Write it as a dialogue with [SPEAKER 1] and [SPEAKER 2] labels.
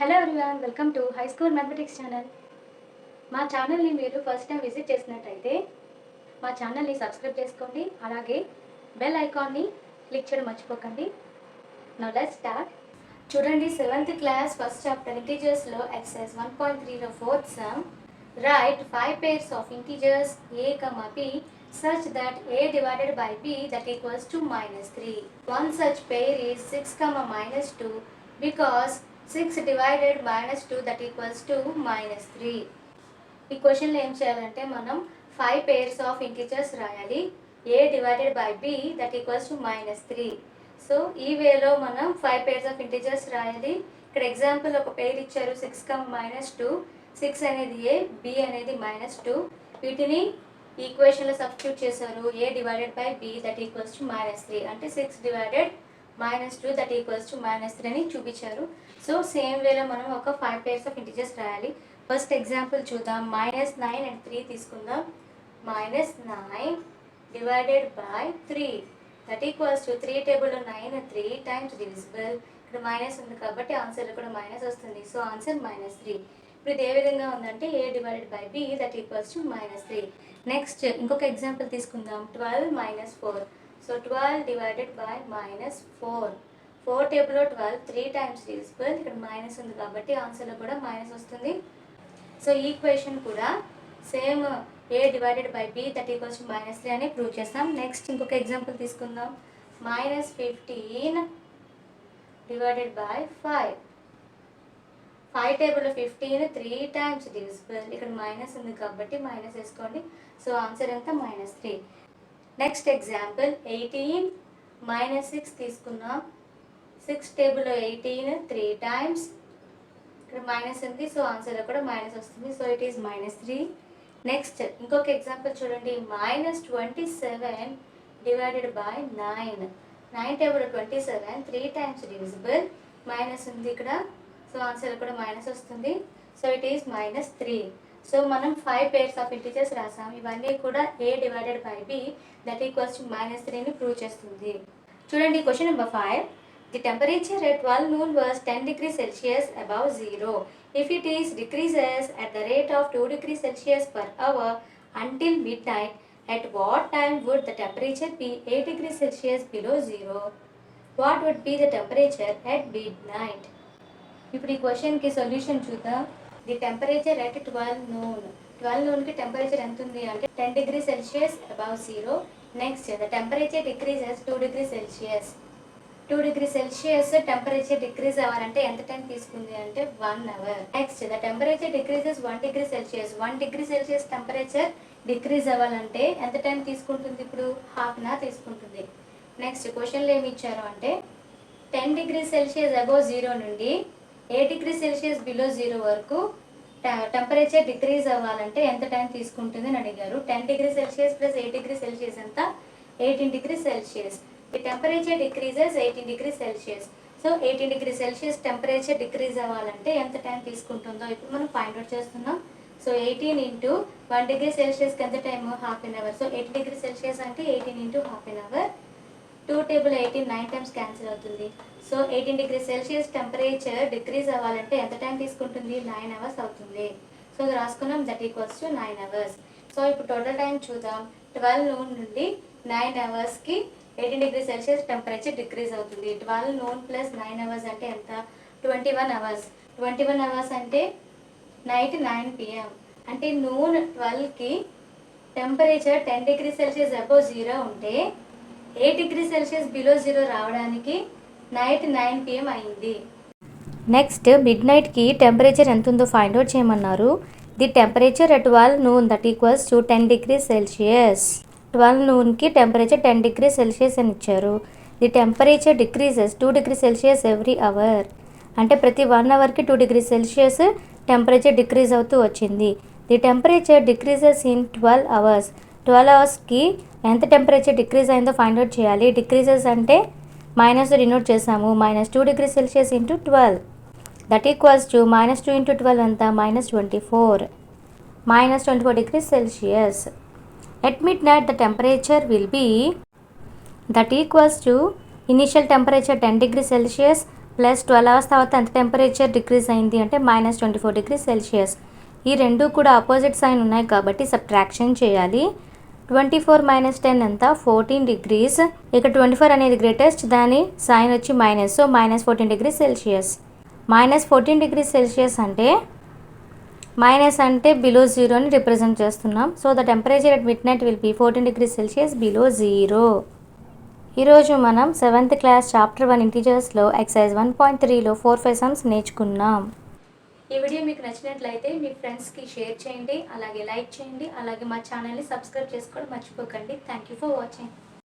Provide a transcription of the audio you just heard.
[SPEAKER 1] Hello everyone, welcome to high school mathematics channel. మా ఛానల్ని మీరు ఫస్ట్ టైం విజిట్ చేసినట్టయితే మా ఛానల్ని సబ్స్క్రైబ్ చేసుకోండి. అలాగే బెల్ ఐకాన్ని క్లిక్ చేయడం మర్చిపోకండి. Now let's start. చూడండి, 7th క్లాస్ ఫస్ట్ చాప్టర్ ఇంటీజర్స్లో ఎక్సర్సైజ్ 1.3లో fourth sum. Right 5 pairs of integers a, p such that a divided by b that equals to -3. One such pair is 6, -2 because 6 divided -2 that equals to -3. ఈ క్వశ్చన్లో ఏం చేయాలంటే మనం 5 pairs of integers రాయాలి. a divided by b that equals to -3. So ఈ వేలో మనం 5 pairs of integers రాయాలి. ఇక్కడ ఎగ్జాంపుల్ ఒక పేర్ ఇచ్చారు 6, -2. 6 అనేది a, b అనేది -2. వీటిని ఈక్వేషన్లో సబ్స్టిట్యూట్ చేశారు. a divided by b that equals to -3 అంటే 6 డివైడెడ్ -2 దట్ ఈక్వల్స్ టు -3 అని చూపించారు. సో సేమ్ వేలో మనం ఒక 5 pairs of integers రాయాలి. ఫస్ట్ ఎగ్జాంపుల్ చూద్దాం. -9 అండ్ 3 తీసుకుందాం. -9 divided by 3 that equals to 3 టేబుల్లో 9 3 టైమ్స్ డివిజిబుల్. ఇక్కడ మైనస్ ఉంది కాబట్టి ఆన్సర్లో కూడా మైనస్ వస్తుంది. So answer -3. ఇప్పుడు ఇది ఏ విధంగా ఉందంటే a divided by b that equals to -3. Next ఇంకొక ఎగ్జాంపుల్ తీసుకుందాం. 12 - 4. So 12 divided by -4. 4 టేబుల్లో 12 3 టైమ్స్ డివిజిబుల్. ఇక్కడ మైనస్ ఉంది కాబట్టి ఆన్సర్లో కూడా మైనస్ వస్తుంది. సో ఈ ఈక్వేషన్ కూడా same a divided by b that equals to -3 అని ప్రూవ్ చేస్తాం. నెక్స్ట్ ఇంకొక ఎగ్జాంపుల్ తీసుకుందాం. -15 డివైడెడ్ బై 5. 5 టేబుల్లో 15 3 టైమ్స్ డివిజిబుల్. ఇక్కడ మైనస్ ఉంది కాబట్టి మైనస్ వేసుకోండి. సో ఆన్సర్ ఎంత -3. నెక్స్ట్ ఎగ్జాంపుల్ 18 - 6 తీసుకున్నాం. 6 టేబుల్లో 18 3 టైమ్స్. ఇక్కడ మైనస్ ఉంది. సో ఆన్సర్లో కూడా మైనస్ వస్తుంది. So it is -3. నెక్స్ట్ ఇంకొక ఎగ్జాంపుల్ చూడండి. -27 డివైడెడ్ బై 9. 9 టేబుల్లో 27 3 టైమ్స్ డివిజిబుల్. మైనస్ ఉంది ఇక్కడ. సో ఆన్సర్ కూడా మైనస్ వస్తుంది. So it is -3. సో మనం 5 pairs of integers రాసాం. ఇవన్నీ కూడా a divided by b that equals to -3ని ప్రూవ్ చేస్తుంది. చూడండి question number 5. The temperature at 12 noon was 10 degrees Celsius above 0. If it is decreases at the rate of 2 degrees Celsius per hour until midnight, at what time would the temperature be 8 degrees Celsius below 0? What would be the temperature at midnight? ఇప్పుడు ఈ క్వశ్చన్కి solution చూద్దాం. The temperature at 12 noon. 12 noonకి temperature ఎంత ఉంది అంటే 10 degrees Celsius above 0. Next the temperature decreases 2 degrees Celsius. 2 degrees Celsius temperature decrease అవ్వాలంటే ఎంత టైం తీసుకుంది అంటే 1 hour. Next the temperature decreases 1 degree Celsius. 1 degree Celsius temperature decrease అవ్వాలంటే ఎంత టైం తీసుకుంటుంది? ఇప్పుడు హాఫ్ అన్ అవర్ తీసుకుంటుంది. నెక్స్ట్ క్వశ్చన్లో ఏమి ఇచ్చారు అంటే 10 degrees Celsius above 0 నుండి 8 degrees Celsius బిలో 0 వరకు టెంపరేచర్ డిక్రీజ్ అవ్వాలంటే ఎంత టైం తీసుకుంటుంది అని అడిగారు. 10 degrees Celsius plus 8 degrees Celsius ఎంత? 18 degrees Celsius. The temperature decreases 18 degrees Celsius. So 18 degrees Celsius temperature decrease అవ్వాలంటే ఎంత టైం తీసుకుంటుందో ఇప్పుడు మనం ఫైండ్ అవుట్ చేస్తున్నాం. సో 18 ఇంటూ 1 degree Celsiusకి ఎంత time? Half an hour. So 80 degrees Celsius అంటే 18 into half an hour. 2 table 18 9 times cancel అవుతుంది. So 18 degrees Celsius temperature decrease అవ్వాలంటే ఎంత టైం తీసుకుంటుంది? 9 hours అవుతుంది. సో ఇది రాసుకున్నాం. That equals to 9 hours. So ఇప్పుడు టోటల్ టైం చూద్దాం. 12 noon నుండి 9 hours-కి 18 degrees Celsius టెంపరేచర్ డిక్రీజ్ అవుతుంది. 12 noon ప్లస్ 9 hours అంటే ఎంత? 21 hours. 21 hours అంటే నైట్ 9 PM. అంటే noon 12కి టెంపరేచర్ 10 degrees Celsius అబోవ్ 0 ఉంటే 8 degrees Celsius బిలో 0 రావడానికి నైట్ 9 PM అయింది. నెక్స్ట్ మిడ్ నైట్కి టెంపరేచర్ ఎంత ఉందో ఫైండ్ అవుట్ చేయమన్నారు. The temperature at 12 noon that equals to 10 degrees Celsius. 12 noonకి టెంపరేచర్ 10 degrees Celsius అని ఇచ్చారు. The temperature decreases 2 degrees Celsius every hour. అంటే ప్రతి 1 అవర్కి 2 degrees Celsius టెంపరేచర్ డిక్రీజ్ అవుతూ వచ్చింది. The temperature decreases in 12 hours. 12 hours-కి ఎంత టెంపరేచర్ డిక్రీజ్ అయిందో ఫైండ్ అవుట్ చేయాలి. డిక్రీజెస్ అంటే మైనస్ డినోట్ చేసాము. -2 degrees Celsius into 12 that equals to -2 into 12 ఎంత? -24. -24 degrees Celsius. At midnight the temperature will be that equals to initial temperature 10 degrees Celsius plus 12 hours తర్వాత ఎంత temperature decrease అయింది అంటే -24°C. ఈ రెండు కూడా ఆపోజిట్ సైన్ ఉన్నాయి కాబట్టి సబ్ట్రాక్షన్ చేయాలి. 24 - 10 ఎంత 14 degrees. ఇక్కడ 24 అనేది గ్రేటెస్ట్, దాని సైన్ వచ్చి మైనస్, సో -14°C. -14°C అంటే మైనస్ అంటే బిలో జీరోని రిప్రజెంట్ చేస్తున్నాం. So the temperature at midnight will be 14°C below zero. ఈరోజు మనం 7th క్లాస్ చాప్టర్ 1 ఇంటీజర్స్లో ఎక్సర్సైజ్ 1.3లో 4-5 సమ్స్ నేర్చుకున్నాం. ఈ వీడియో మీకు నచ్చినట్లయితే మీ ఫ్రెండ్స్కి షేర్ చేయండి, అలాగే లైక్ చేయండి, అలాగే మా ఛానల్ని సబ్స్క్రైబ్ చేసుకోవడం మర్చిపోకండి. Thank you for watching.